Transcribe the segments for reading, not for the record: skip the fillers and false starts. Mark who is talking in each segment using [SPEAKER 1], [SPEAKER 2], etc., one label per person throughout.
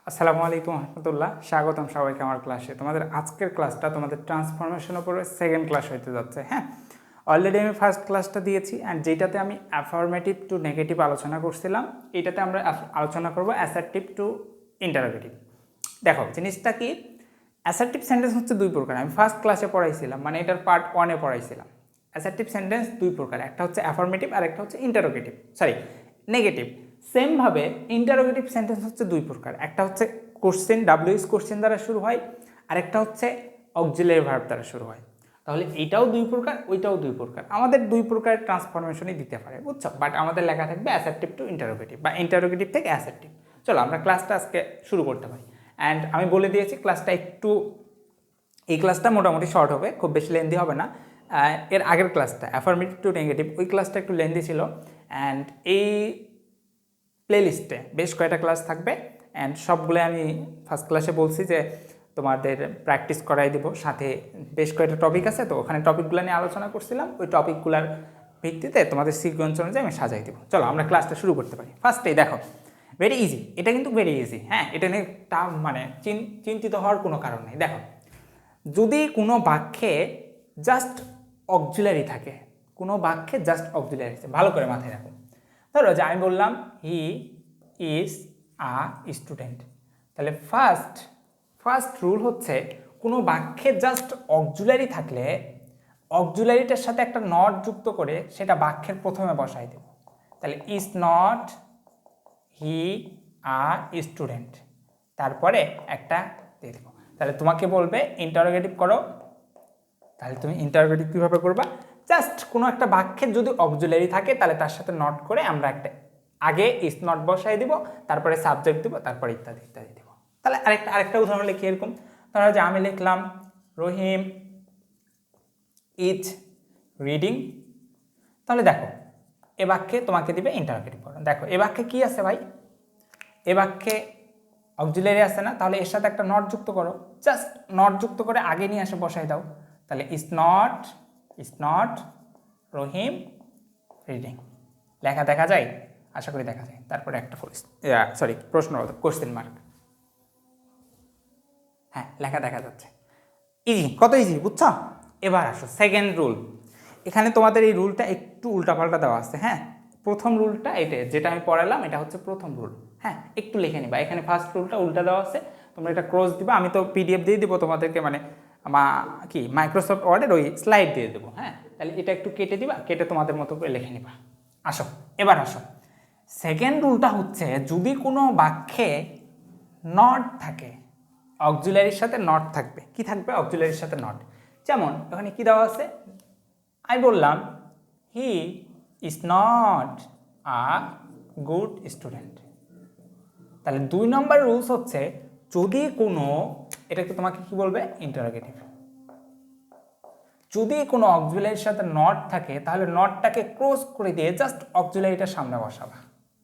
[SPEAKER 1] আসসালামু আলাইকুম রহমতুল্লাহ, স্বাগতম সবাইকে আমার ক্লাসে। তোমাদের আজকের ক্লাসটা তোমাদের ট্রান্সফরমেশনের উপরে সেকেন্ড ক্লাস হইতে যাচ্ছে। হ্যাঁ, অলরেডি আমি ফার্স্ট ক্লাসটা দিয়েছি অ্যান্ড যেটাতে আমি অ্যাফার্মেটিভ টু নেগেটিভ আলোচনা করছিলাম, এটাতে আমরা আলোচনা করব অ্যাসার্টিভ টু ইন্টারোগেটিভ। দেখো জিনিসটা কি, অ্যাসার্টিভ সেন্টেন্স হচ্ছে দুই প্রকার। আমি ফার্স্ট ক্লাসে পড়াইছিলাম, মানে এটার পার্ট 1-এ পড়াইছিলাম। অ্যাসার্টিভ সেন্টেন্স দুই প্রকার, একটা হচ্ছে অ্যাফার্মেটিভ আর একটা হচ্ছে ইন্টারোগেটিভ, সরি নেগেটিভ। সেমভাবে ইন্টারোগেটিভ সেন্টেন্স হচ্ছে দুই প্রকার, একটা হচ্ছে কোশ্চেন, ডাব্লিউএস কোশ্চেন দ্বারা শুরু হয়, আর একটা হচ্ছে অক্সিলারি ভার্ব দ্বারা শুরু হয়। তাহলে এটাও দুই প্রকার, ওইটাও দুই প্রকার, আমাদের দুই প্রকার ট্রান্সফরমেশনই দিতে পারে, বুঝছো? বাট আমাদের লেখা থাকবে অ্যাসার্টিভ টু ইন্টারোগেটিভ বা ইন্টারোগেটিভ থেকে অ্যাসার্টিভ। চলো আমরা ক্লাসটা আজকে শুরু করতে পারি। অ্যান্ড আমি বলে দিয়েছি ক্লাসটা এই ক্লাসটা মোটামুটি শর্ট হবে, খুব বেশি লেন্দি হবে না। এর আগের ক্লাসটা অ্যাফার্মেটিভ টু নেগেটিভ, ওই ক্লাসটা একটু লেন্দি ছিল। অ্যান্ড এই প্লেলিস্টে বেশ কয়েকটা ক্লাস থাকবে অ্যান্ড সবগুলো আমি ফার্স্ট ক্লাসে বলছি যে তোমাদের প্র্যাকটিস করাই দেবো, সাথে বেশ কয়েকটা টপিক আছে, তো ওখানে টপিকগুলো নিয়ে আলোচনা করছিলাম। ওই টপিকগুলোর ভিত্তিতে তোমাদের সিকোয়েন্স অনুযায়ী আমি সাজাই দেবো। চলো আমরা ক্লাসটা শুরু করতে পারি। ফার্স্টেই দেখো, ভেরি ইজি, এটা কিন্তু ভেরি ইজি। হ্যাঁ, এটা নিয়ে মানে চিন্তিত হওয়ার কোনো কারণ নেই। দেখো, যদি কোনো বাক্যে জাস্ট অক্সিলারি থাকে, কোনো বাক্যে জাস্ট অক্সিলারি থাকে, ভালো করে মাথায় রাখো। ধরো যে আমি বললাম হি ইজ আ স্টুডেন্ট, তাহলে ফার্স্ট রুল হচ্ছে কোনো বাক্যে জাস্ট অক্সিলারি থাকলে অক্সিলারিটার সাথে একটা নট যুক্ত করে সেটা বাক্যের প্রথমে বসাই দেব। তাহলে is not he a student, তারপরে একটা দিয়ে দেবো। তাহলে তোমাকে বলবে ইন্টারোগেটিভ করো, তাহলে তুমি ইন্টারোগেটিভ কীভাবে করবা? জাস্ট কোনো একটা বাক্যের যদি অক্সিলারি থাকে তাহলে তার সাথে নট করে আমরা একটা আগে ইজ নট বসাই দিব, তারপরে সাবজেক্ট দিব, তারপরে ইত্যাদি ইত্যাদি দিব। তাহলে আরেকটা উদাহরণ লিখি এরকম। ধরো যে আমি লিখলাম রহিম ইজ রিডিং, তাহলে দেখো এ বাক্যে তোমাকে দিবে ইন্টারোগেটিভ করো। দেখো এ বাক্যে কী আছে ভাই? এ বাক্যে অক্সিলারি আছে না, তাহলে এর সাথে একটা নট যুক্ত করো, জাস্ট নট যুক্ত করে আগে নিয়ে আসে বসাই দাও। তাহলে ইজ নট রহিম রিডিং। লেখা দেখা যায়? আশা করি দেখা যায়। তারপরে একটা প্রশ্ন, কোশ্চেন মার্ক। হ্যাঁ, লেখা দেখা যাচ্ছে। ইজি, কত ইজি, বুঝছো? এবার আসো সেকেন্ড রুল। এখানে তোমাদের এই রুলটা একটু উল্টাপাল্টা দেওয়া আছে। হ্যাঁ, প্রথম রুলটা এটা যেটা আমি পড়ালাম, এটা হচ্ছে প্রথম রুল। হ্যাঁ, একটু লিখে নিবা, এখানে ফার্স্ট রুলটা উল্টা দেওয়া আছে, তোমরা এটা ক্রস দিবা। আমি তো পিডিএফ দিয়ে দিব তোমাদেরকে, মানে মাইক্রোসফট ওয়ার্ডের ওই স্লাইড দিয়ে দেবো। হ্যাঁ, তাহলে এটা একটু কেটে দিবা, কেটে তোমাদের মতো করে লিখে নিবা। আসো এবার আসো, সেকেন্ড রুলটা হচ্ছে যদি কোনো বাক্যে নট থাকে, অক্সিলারির সাথে নট থাকবে। কি থাকবে? অক্সিলারির সাথে নট। যেমন ওখানে কি দেওয়া আছে? আমি বললাম he is not a good student. তাহলে 2 নম্বর রুলস হচ্ছে যদি কোনো, এটাকে তোমাকে কি বলবে? ইন্টারোগেটিভ। যদি কোনো অক্সিলারির সাথে নট থাকে তাহলে নটটাকে ক্রস করে দিয়ে জাস্ট অক্সিলারিটার সামনে বসাবা,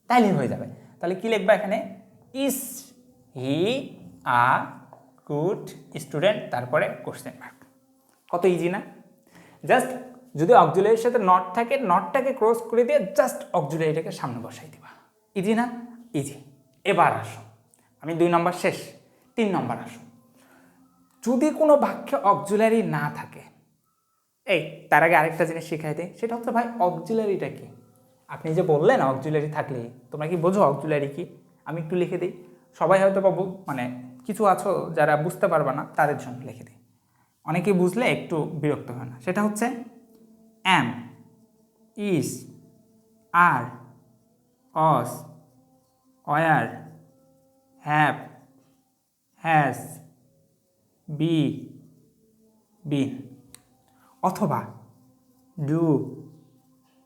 [SPEAKER 1] তাইলে হয়ে যাবে। তাহলে কি লিখবা এখানে? Is he a good student, তারপরে কোশ্চেন মার্ক। কত ইজি না? জাস্ট যদি অক্সিলারির সাথে নট থাকে, নটটাকে ক্রস করে দিয়ে জাস্ট অক্সিলারিটাকে সামনে বসাই দিবা। ইজি না? ইজি। এবার আসো, আমি 2 নম্বর শেষ, 3 নম্বর আসো। যদি কোনো বাক্যে অক্সিলারি না থাকে, এই তার আগে আরেকটা জিনিস শিখাই দেয়, সেটা হচ্ছে ভাই অক্সিলারিটা কি? আপনি যে বললেন অক্সিলারি থাকলে, তোমরা কি বোঝো অক্সিলারি কি? আমি একটু লিখে দিই, সবাই হয়তো মানে কিছু আছো যারা বুঝতে পারবে না, তাদের জন্য লিখে দিই, অনেকেই বুঝলে একটু বিরক্ত হয় না। সেটা হচ্ছে অ্যাম, is, are, was, were, have, has, be, been, অথবা ডু,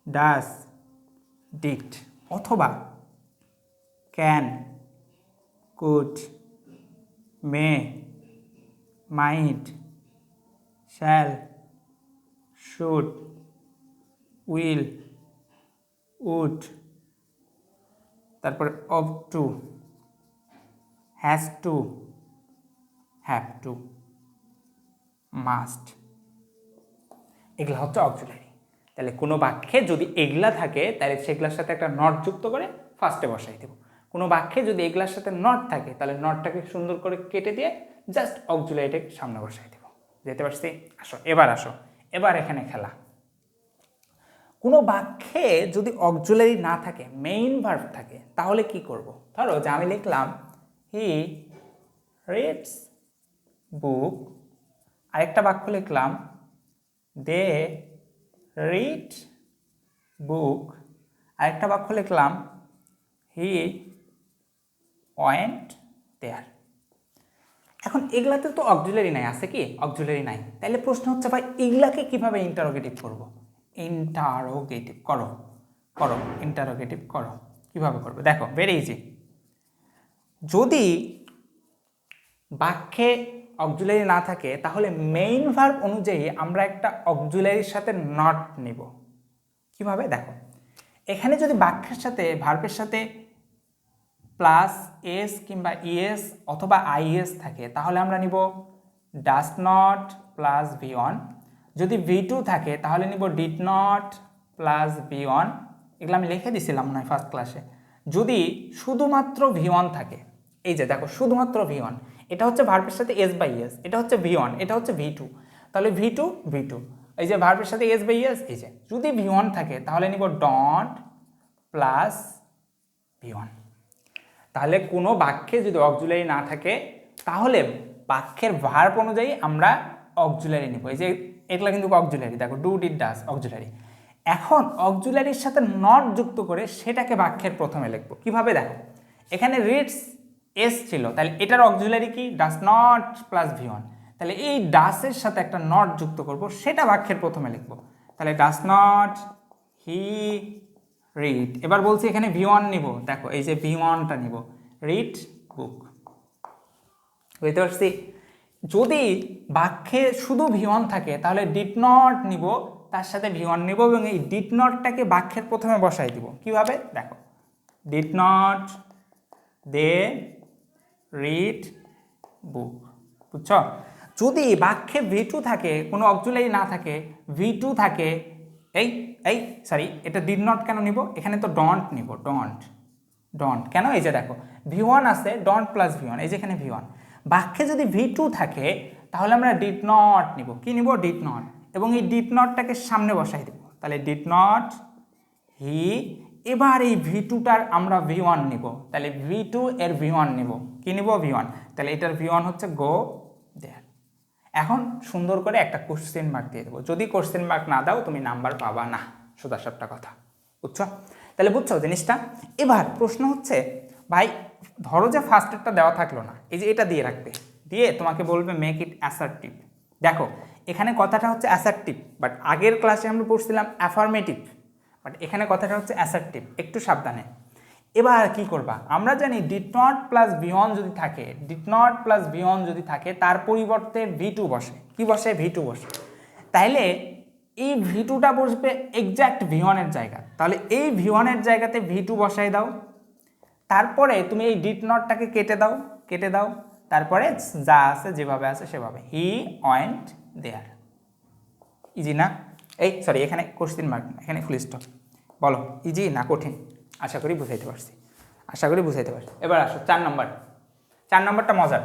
[SPEAKER 1] ডাস, ডিড, অথবা can, could, may, might, shall, should, will, would, তারপরে ought to, has to, have to, must. এগুলো হচ্ছে অক্সিলারি। তাহলে কোনো বাক্যে যদি এগুলা থাকে তাহলে সেগুলোর সাথে একটা নট যুক্ত করে ফার্স্টে বসাই দেব। কোনো বাক্যে যদি এগুলার সাথে নট থাকে তাহলে নটটাকে সুন্দর করে কেটে দিয়ে জাস্ট অক্সিলারিটাকে সামনে বসাই দেব। যেতে পারছি? আসো এবার এখানে খেলা। কোনো বাক্যে যদি অক্সিলারি না থাকে, মেইন ভার্ব থাকে, তাহলে কি করব? ধরো যে আমি লিখলাম হি রিডস বুক, আরেকটা বাক্য লিখলাম দে রিড বুক, আরেকটা বাক্য লিখলাম হি ওয়েন্ট দেয়ার। এখন এগুলাতে তো অক্সিলারি নাই, আছে কি? অক্সিলারি নাই। তাহলে প্রশ্ন হচ্ছে ভাই এগুলাকে কিভাবে ইন্টারোগেটিভ করব? ইন্টারোগেটিভ করো, ইন্টারোগেটিভ করো। কিভাবে করবে? দেখো, ভেরি ইজি। যদি বাক্যে অক্সিলারি না থাকে তাহলে মেইন ভার্ব অনুযায়ী আমরা একটা অক্সিলারির সাথে নট নিব। কিভাবে? দেখো, এখানে যদি বাক্যের সাথে ভার্বের সাথে প্লাস এস কিংবা ইএস অথবা আইএস থাকে তাহলে আমরা নিব ডাস নট প্লাস ভি1। যদি ভি2 থাকে তাহলে নিব ডিড নট প্লাস ভি1। এগুলো আমি লিখে দিছিলাম নয় ফার্স্ট ক্লাসে। যদি শুধুমাত্র ভি1 থাকে, এই যে দেখো শুধুমাত্র ভি1, এটা হচ্ছে ভার্বের সাথে এস বাই এস, এটা হচ্ছে ভি1, এটা হচ্ছে ভি2, তাহলে ভি2 এই যে ভার্বের সাথে এস বাই এস, এই যে যদি ভি1 থাকে তাহলে নিব ডট প্লাস ভি1। তাহলে কোনো বাক্যে যদি অক্সিলারি না থাকে তাহলে বাক্যের ভার্ব অনুযায়ী আমরা অক্সিলারি নিব। এই যে এগুলা কিন্তু অক্সিলারি, দেখো ডু ডিড ডাস অক্সিলারি। এখন অক্সিলারির সাথে নট যুক্ত করে সেটাকে বাক্যের প্রথমে লিখবো। কিভাবে? দেখো, এখানে রিডস এস ছিল, তাহলে এটার অক্সিলারি কি? ডাস নট প্লাস ভি1। তাহলে এই ডাসের সাথে একটা নট যুক্ত করব, সেটা বাক্যের প্রথমে লিখবো। তাহলে ডাস নট হি রিড। এবার বলছি এখানে ভি1 নিব, দেখো এই যে ভি1টা নিব, রিড বুক। বুঝতে পারছি? যদি বাক্যে শুধু ভি1 থাকে তাহলে ডিড নট নিব, তার সাথে ভি1 নিব এবং এই ডিড নটটাকে বাক্যের প্রথমে বসাই দিব। কিভাবে? দেখো, did not they read book. বুঝছো? যদি বাক্যে ভি2 থাকে, কোনো অক্সিলারি না থাকে, ভি2 থাকে, সরি, এটা ডিড নট কেন নিব? এখানে তো ডন্ট নিব, ডন্ট কেন? এই যে দেখো ভি1 আছে, ডন্ট প্লাস ভি1, এই যে এখানে ভি1। বাক্যে যদি ভি2 থাকে তাহলে আমরা ডিড নট নিব। কি নিব? ডিড নট, এবং এই ডিড নটটাকে সামনে বসাই দেব। তাহলে ডিড নট হি। এবার এই ভি2টার আমরা ভি1 নিব, তাহলে ভি2 এর ভি1 নিব। কি নিব? ভি1। তাহলে এটার ভি1 হচ্ছে গো দেয়ার। এখন সুন্দর করে একটা কোশ্চেন মার্ক দিয়ে দেবো। যদি কোশ্চেন মার্ক না দাও তুমি নাম্বার পাবা না, সোজা সাপটা কথা। বুঝছো? তাহলে বুঝছো জিনিসটা? এবার প্রশ্ন হচ্ছে ভাই ধরো যে ফার্স্টেরটা দেওয়া থাকলো না, এই যে এটা দিয়ে রাখবে, দিয়ে তোমাকে বলবে মেক ইট অ্যাসার্টিভ। দেখো এখানে কথাটা হচ্ছে অ্যাসার্টিভ, বাট আগের ক্লাসে আমরা পড়ছিলাম অ্যাফার্মেটিভ, বাট এখানে কথাটা হচ্ছে অ্যাসার্টিভ। একটু সাবধানে। এবার কি করবা? আমরা জানি ডিড নট প্লাস ভি1 যদি থাকে, ডিড নট প্লাস ভি1 যদি থাকে তার পরিবর্তে ভি2 বসে। কি বসে? ভি2 বসে। তাইলে এই ভি2টা বসবে এক্স্যাক্ট ভি1 এর জায়গা, তাহলে এই ভি1 এর জায়গাতে ভি2 বসাই দাও। তারপরে তুমি এই ডিড নটটাকে কেটে দাও, তারপরে যা আছে যেভাবে আছে সেভাবে, হি ওয়েন্ট দেয়ার। ইজি না? সরি, এখানে কোশ্চেন মার্ক, এখানে ফুল স্টপ। বলো ইজি না কঠিন? আশা করি বুঝাইতে পারছি, এবার আসো 4 নম্বর। 4 নম্বরটা মজার।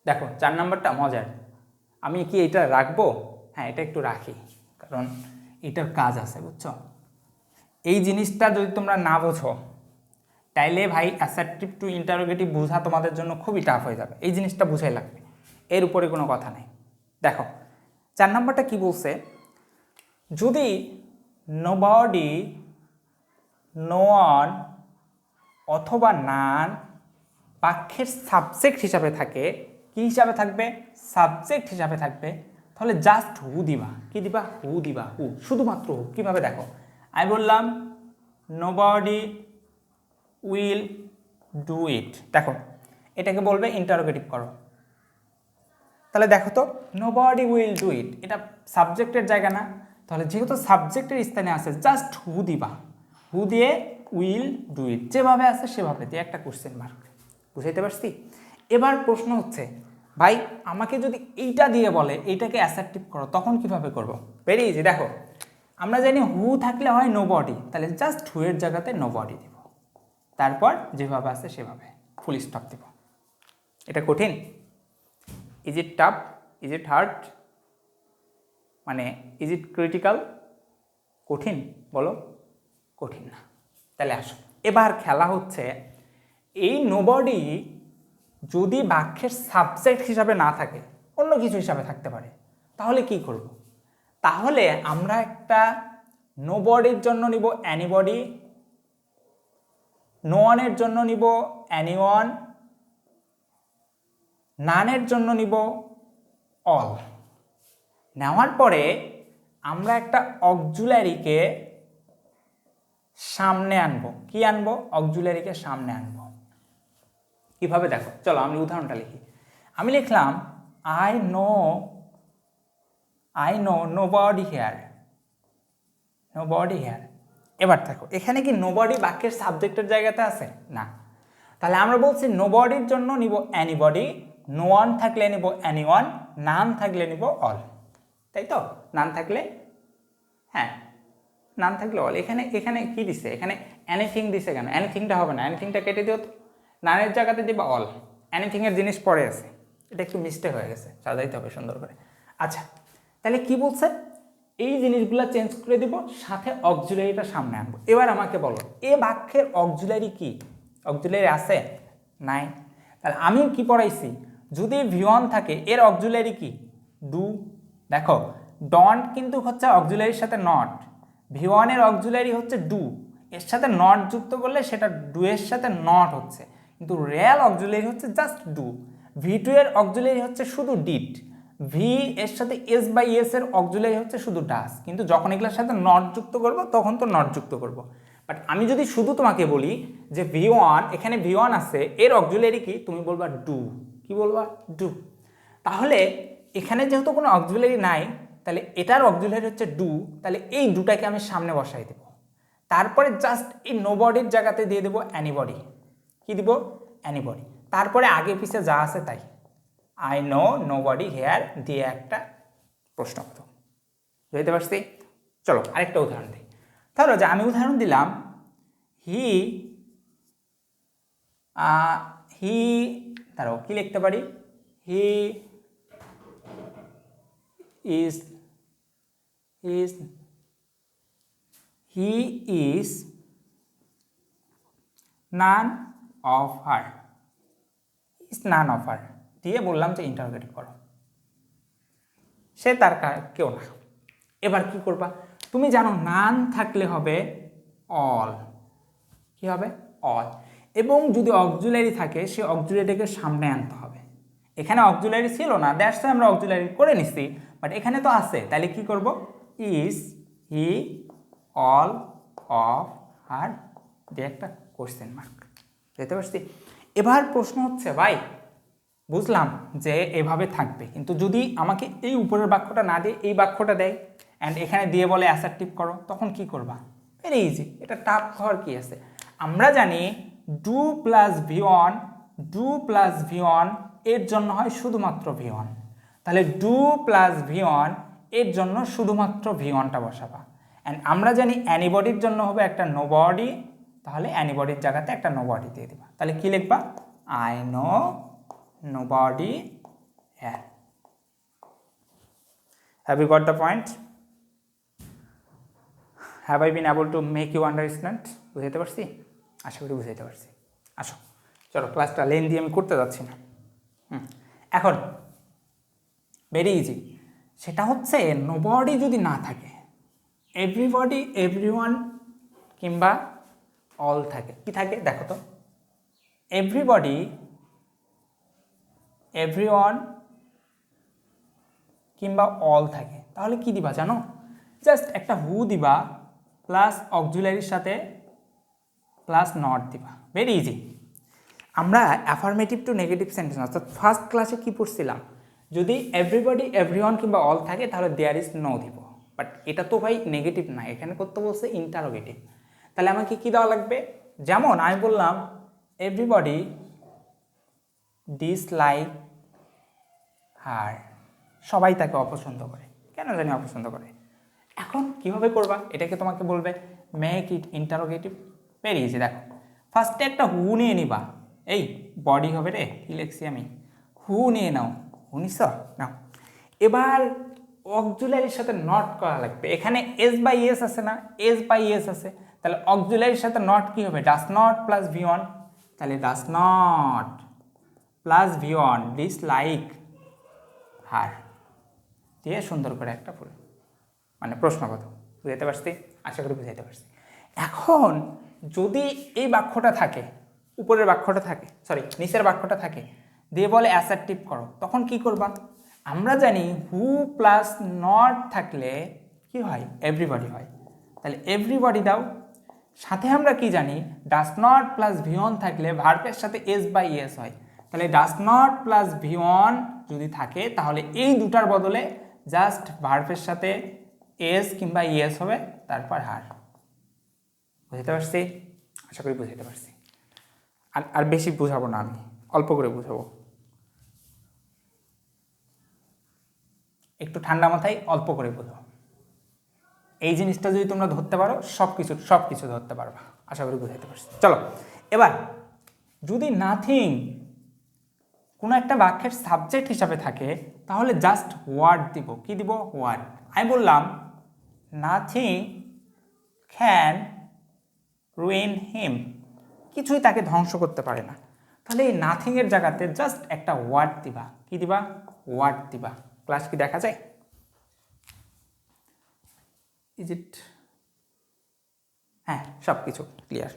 [SPEAKER 1] দেখো 4 নম্বরটা মজার। আমি কি এটা রাখবো? হ্যাঁ, এটা একটু রাখি, কারণ এটার কাজ আছে। বুঝছো? এই জিনিসটা যদি তোমরা না বোঝো তাইলে ভাই অ্যাসার্টিভ টু ইন্টারোগেটিভ বোঝা তোমাদের জন্য খুবই টাফ হয়ে যাবে। এই জিনিসটা বুঝাই লাগবে, এর উপরে কোনো কথা নেই। দেখো 4 নম্বরটা কি বলছে? যদি নোবডি, নো ওয়ান অথবা নান বাক্যের সাবজেক্ট হিসাবে থাকে, কি হিসাবে থাকবে? সাবজেক্ট হিসাবে থাকবে, তাহলে জাস্ট হু দিবা। কি দিবা? হু দিবা, হু, শুধুমাত্র হু। কিভাবে? দেখো আমি বললাম নোবডি উইল ডু ইট। দেখো এটাকে বলবে ইন্টারোগেটিভ করো। তাহলে দেখো তো নোবডি উইল ডু ইট, এটা সাবজেক্টের জায়গা না? তাহলে যেহেতু সাবজেক্টের স্থানে আছে জাস্ট হু দিবা, হু দিয়ে উইল ডু ইট যেভাবে আছে সেভাবে দিয়ে একটা কোশ্চেন মার্ক। বুঝাইতে পারছি? এবার প্রশ্ন হচ্ছে ভাই আমাকে যদি এইটা দিয়ে বলে এইটাকে অ্যাসার্টিভ করো, তখন কিভাবে করব? Very easy. দেখো আমরা জানি হু থাকলে হয় নোবডি, তাহলে জাস্ট হু এর জায়গাতে নোবডি দিব। তারপর যেভাবে আছে সেভাবে ফুল স্টপ দেব। এটা কঠিন? Is it tough? Is it hard? মানে ইজ ইট ক্রিটিক্যাল? কঠিন? বলো কঠিন না। তাহলে আসো, এবার খেলা হচ্ছে এই নোবডি যদি বাক্যের সাবজেক্ট হিসাবে না থাকে, অন্য কিছু হিসাবে থাকতে পারে, তাহলে কি করব? তাহলে আমরা একটা নোবডির জন্য নিব অ্যানিবডি, নো ওয়ানের জন্য নিব অ্যানিওয়ান, নানের জন্য নিব অল। নেওয়ার পরে আমরা একটা অক্সিলারিকে সামনে আনবো। কি আনবো? অক্সিলারিকে সামনে আনবো। কিভাবে দেখো, চলো আমি উদাহরণটা লিখি। আমি লিখলাম I know nobody here, nobody here. এবার দেখো, এখানে কি নোবডি বাক্যের সাবজেক্টের জায়গাতে আছে? না। তাহলে আমরা বলছি নোবডির জন্য নিব অ্যানিবডি, নো ওয়ান থাকলে নিব অ্যানিওয়ান, নান থাকলে নিব অল। তাই তো? নান থাকলে, হ্যাঁ নান থাকলে অল। এখানে এখানে কি দিছে? এখানে এনিথিং দিছে কেন? এনিথিংটা হবে না, এনিথিংটা কেটে দিও তো, নানের জায়গাতে দিবা অল। এনিথিংয়ের জিনিস পরে আছে, এটা একটু মিস্টেক হয়ে গেছে, সাজাইতে হবে সুন্দর করে। আচ্ছা, তাহলে কি বলছে? এই জিনিসগুলো চেঞ্জ করে দিব, সাথে অক্সিলারিটা সামনে আনবো। এবার আমাকে বলো, এ বাক্যের অক্সিলারি কি? অক্সিলারি আছে? নাই। তাহলে আমি কি পড়াইছি? যদি ভি1 থাকে, এর অক্সিলারি কি? ডু। দেখো, ডন্ট কিন্তু হচ্ছে অক্সিলারির সাথে নট, ভি1 এর অক্সিলারি হচ্ছে ডু, এর সাথে নট যুক্ত করলে সেটা ডু এর সাথে নট হচ্ছে, কিন্তু রিয়েল অক্সিলারি হচ্ছে জাস্ট ডু। ভি2 এর অক্সিলারি হচ্ছে শুধু ডিড, ভি এর সাথে এস বাই এস এর অক্সিলারি হচ্ছে শুধু ডাস, কিন্তু যখন এগুলোর সাথে নট যুক্ত করব তখন তো নট যুক্ত করব। বাট আমি যদি শুধু তোমাকে বলি যে ভি1, এখানে ভি1 আছে, এর অক্সিলারি কি? তুমি বলবা ডু। কি বলবা? ডু। তাহলে এখানে যেহেতু কোনো অক্সিলারি নাই, তাহলে এটার অক্সিলারি হচ্ছে ডু, তাহলে এই ডুটাকে আমি সামনে বসাই দেব। তারপরে জাস্ট এই নোবডির জায়গাতে দিয়ে দেবো অ্যানিবডি। কি দিব? অ্যানিবডি। তারপরে আগে পিছে যা আছে তাই। আই নো নোবডি হেয়ার দিয়ে একটা প্রশ্ন করো। বুঝতে পারছি? চলো আরেকটা উদাহরণ দিই। ধরো যে আমি উদাহরণ দিলাম হি দাঁড়াও, কি লিখতে পারি? হি is none of her, is none of her দিয়ে বললাম যে ইন্টারোগেটিভ করো, সে তার কেউ না। এবার কি করবা? তুমি জানো নান থাকলে হবে অল। কি হবে? অল। এবং যদি অক্সিলারি থাকে, সে অক্সিলারিটাকে সামনে আনতে হবে। এখানে অক্সিলারি ছিল না, দ্যাটস ওয়াই আমরা অক্সিলারি করে নিছি, বাট এখানে তো আছে। তাহলে কি করব? Is he all of her দিয়ে একটা কোশ্চেন মার্ক। বুঝতে পারছি? এবার প্রশ্ন হচ্ছে, ভাই বুঝলাম যে এভাবে থাকবে, কিন্তু যদি আমাকে এই উপরের বাক্যটা না দিয়ে এই বাক্যটা দেয় অ্যান্ড এখানে দিয়ে বলে অ্যাসার্টিভ করো, তখন কি করবা? ভেরি ইজি, এটা টাফ হওয়ার কি আছে? আমরা জানি do plus V1, do plus V1 এর জন্য হয় শুধুমাত্র ভি1। তাহলে ডু প্লাস ভি1 এর জন্য শুধুমাত্র ভি1টা বসাবা। অ্যান্ড আমরা জানি অ্যানিবডির জন্য হবে একটা নোবডি, তাহলে অ্যানিবডির জায়গাতে একটা নোবডি দিয়ে দিবা। তাহলে কি লিখবা? I know nobody here. Have you got the point? Have I been able to make you understand? বুঝাইতে পারছি? আশা করি বুঝাইতে পারছি। আসো চলো, ক্লাসটা লেন্দি আমি করতে যাচ্ছি না। এখন ভেরি ইজি, সেটা হচ্ছে নোবডি যদি না থাকে, এভরিবডি, এভরিওয়ান কিংবা অল থাকে। কি থাকে দেখো তো? এভরিবডি, এভরিওয়ান কিংবা অল থাকে, তাহলে কি দিবা জানো? জাস্ট একটা হু দিবা প্লাস অক্সিলারির সাথে প্লাস নট দিবা। Very easy. আমরা অ্যাফার্মেটিভ টু নেগেটিভ সেন্টেন্স অর্থাৎ ফার্স্ট ক্লাসে কি পড়ছিলাম? যদি এভরিবডি, এভরিওয়ান কিংবা অল থাকে তাহলে দেয়ার ইজ নো দিব। বাট এটা তো ভাই নেগেটিভ না, এখানে করতে বলছে ইন্টারোগেটিভ। তাহলে আমাকে কি দেওয়া লাগবে? যেমন আমি বললাম এভরিবডি ডিসলাইক হার, সবাই তাকে অপছন্দ করে। কেন জানি অপছন্দ করে। এখন কিভাবে করবা? এটাকে তোমাকে বলবে make it interrogative. Very easy. দেখো ফার্স্টে একটা হু নিয়ে নিবা, এই বডি হবে রে, কি লিখছি আমি, হু নিয়ে নাও, হু নিছ নাও। এবার অক্সিলারির সাথে নট করা লাগবে। এখানে এস বাই এস আছে না, এস বাই এস আছে, তাহলে অক্সিলারির সাথে নট কি হবে, does not plus V one, তাহলে does not plus V one dislike her দিয়ে সুন্দর করে একটা ফুল মানে প্রশ্নবোধ বুঝাইতে পারছি, আশা করি বুঝাইতে পারছি। এখন যদি এই বাক্যটা থাকে, উপরের বাক্যটা থাকে, সরি নিচের বাক্যটা থাকে, দিয়ে বলে অ্যাসার্টিভ করো, তখন কি করবা? আমরা জানি হু প্লাস নট থাকলে কি হয়, এভরিবডি হয়, তাহলে এভরিবডি দাও। সাথে আমরা কি জানি, ডাস নট প্লাস ভি ওয়ান থাকলে ভার্বের সাথে এস বাই এস হয়, তাহলে does not plus V one যদি থাকে তাহলে এই দুটার বদলে জাস্ট ভার্বের সাথে এস কিংবা ইএস হবে, তারপর হার। বুঝতে পারছি, আশা করি বুঝাইতে পারছি। আর বেশি বুঝাবো না, আমি অল্প করে বুঝাবো, একটু ঠান্ডা মাথায় অল্প করে বুঝো। এই জিনিসটা যদি তোমরা ধরতে পারো সব কিছু ধরতে পারবা, আশা করি বুঝাইতে পারছি। চলো এবার যদি নাথিং কোনো একটা বাক্যের সাবজেক্ট হিসাবে থাকে তাহলে জাস্ট ওয়ার্ড দিব, কি দিব, ওয়ার্ড। আমি বললাম নাথিং ক্যান রুইন হিম, কিছুই তাকে ধ্বংস করতে পারে না, তাহলে এই নাথিংয়ের জায়গাতে জাস্ট একটা ওয়ার্ড দিবা, কি দিবা, ওয়ার্ড দিবা। ক্লাস কি দেখা যায়? Is it? হ্যাঁ, সব কিছু ক্লিয়ার।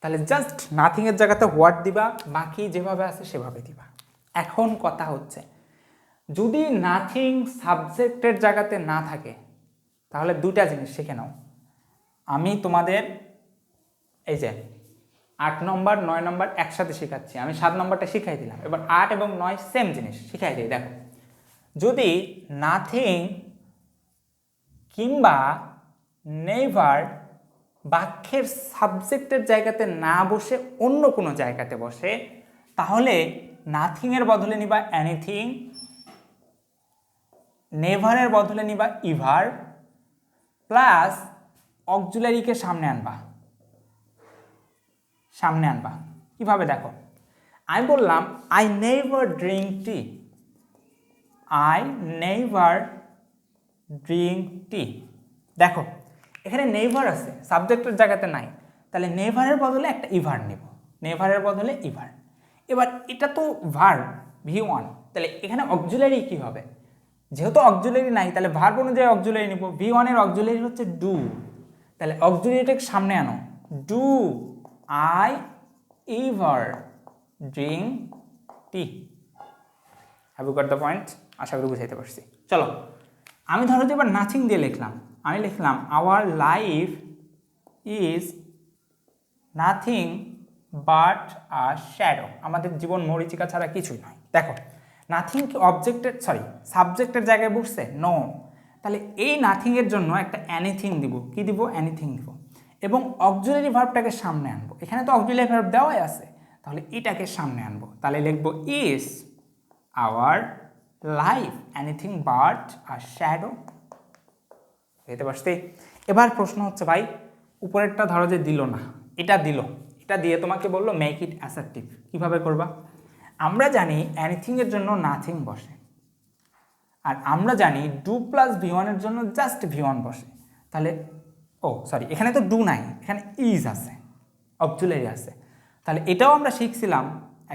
[SPEAKER 1] তাহলে জাস্ট নাথিংয়ের জায়গাতে হোয়াট দিবা, বাকি যেভাবে আছে সেভাবে দিবা। এখন কথা হচ্ছে যদি নাথিং সাবজেক্টের জায়গাতে না থাকে তাহলে দুটা জিনিস শিখে নাও। আমি তোমাদের এই যে 8 নম্বর 9 নম্বর একসাথে শেখাচ্ছি, আমি 7 নম্বরটা শিখাই দিলাম, এবার 8 এবং 9 সেম জিনিস শিখাই দিই। দেখো, যদি নাথিং কিংবা নেভার বাক্যের সাবজেক্টের জায়গাতে না বসে অন্য কোনো জায়গাতে বসে তাহলে নাথিংয়ের বদলে নিবা এনিথিং, নেভারের বদলে নিবা ইভার, প্লাস অক্সিলারিকে সামনে আনবা। কিভাবে দেখো, আমি বললাম I never drink tea, I never drink tea. দেখো এখানে নেভার আছে, সাবজেক্টের জায়গাতে নাই, তাহলে নেভারের বদলে একটা ইভার নেব, নেভারের বদলে ইভার। এবার এটা তো ভার্ব V1, তাহলে এখানে অক্সিলারি কি হবে, যেহেতু অক্সিলারি নাই তাহলে ভার্ব অনুযায়ী অক্সিলারি নিব। V1 এর অক্সিলারি হচ্ছে ডু, তাহলে অক্সিলারিটাকে সামনে আনো, do I ever drink tea. Have you got the point? আশা করি বুঝাইতে পারছি। চলো আমি ধরো যে এবার নাথিং দিয়ে লিখলাম, আমি লিখলাম our life is nothing but a shadow, আমাদের জীবন মরীচিকা ছাড়া কিছুই নয়। দেখো নাথিং কি অবজেক্টের সাবজেক্টের জায়গায় বসছে? নো। তাহলে এই নাথিংয়ের জন্য একটা এনিথিং দিব, কি দিব, এনিথিং দিব, এবং অক্সিলারি ভার্বটাকে সামনে আনবো। এখানে তো অক্সিলারি ভার্ব দেওয়াই আছে, তাহলে এটাকে সামনে আনবো, তাহলে লিখবো is our life anything but a shadow. বুঝতে পারছি? এবার প্রশ্ন হচ্ছে ভাই উপরেরটা ধরো যে দিল না, এটা দিল, এটা দিয়ে তোমাকে বললো মেক ইট অ্যাসার্টিভ, কিভাবে করবা? আমরা জানি এনিথিংয়ের জন্য নাথিং বসে, আর আমরা জানি ডু প্লাস V1 এর জন্য জাস্ট V1 বসে, তাহলে এখানে তো ডু নাই, এখানে ইজ আছে, অক্সিলারি আছে। তাহলে এটাও আমরা শিখছিলাম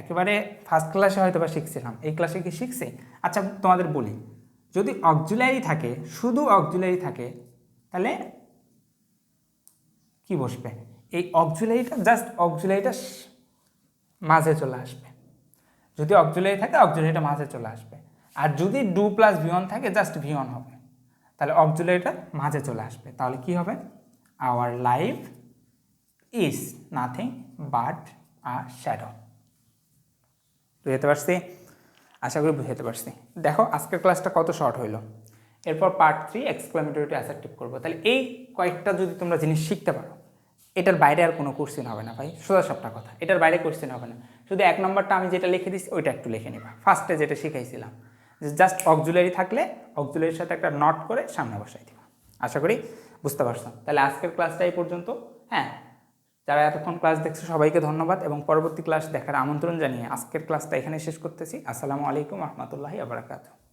[SPEAKER 1] একেবারে ফার্স্ট ক্লাসে, হয়তো বা শিখছিলাম, এই ক্লাসে কি শিখছি? আচ্ছা তোমাদের বলি, যদি অক্সিলারি থাকে, শুধু অক্সিলারি থাকে, তাহলে কি বসবে? এই অক্সিলারিটা মাঝে চলে আসবে। যদি অক্সিলারি থাকে অক্সিলারিটা মাঝে চলে আসবে, আর যদি ডু প্লাস V1 থাকে জাস্ট V1 হবে, তাহলে অক্সিলারিটা মাঝে চলে আসবে। তাহলে কি হবে? Our life is nothing but a shadow. বুঝতে পারছি? আশা করি বুঝতে পারছি। দেখো আজকের ক্লাসটা কত শর্ট হইলো। এরপর পার্ট 3 এক্সক্লেমেটরি টু অ্যাসার্টিভ করবো। তাহলে এই কয়েকটা যদি তোমরা জিনিস শিখতে পারো, এটার বাইরে আর কোনো কোশ্চেন হবে না ভাই, সোজা সবটা কথা, এটার বাইরে কোশ্চেন হবে না। শুধু 1 নম্বরটা আমি যেটা লিখে দিচ্ছি ওইটা একটু লিখে নিবা, ফার্স্টে যেটা শিখাইছিলাম, যে জাস্ট অক্সিলারি থাকলে অক্সিলারির সাথে একটা নট করে সামনে বসাই দিবা। আশা করি বুঝতে পারছো। তাহলে আজকের ক্লাসটা এই পর্যন্ত। হ্যাঁ, যারা এতক্ষণ ক্লাস দেখছো সবাইকে ধন্যবাদ এবং পরবর্তী ক্লাস দেখার আমন্ত্রণ জানিয়ে আজকের ক্লাসটা এখানে শেষ করতেছি। আসসালামু আলাইকুম রহমতুল্লাহি ওয়া বারাকাতুহু।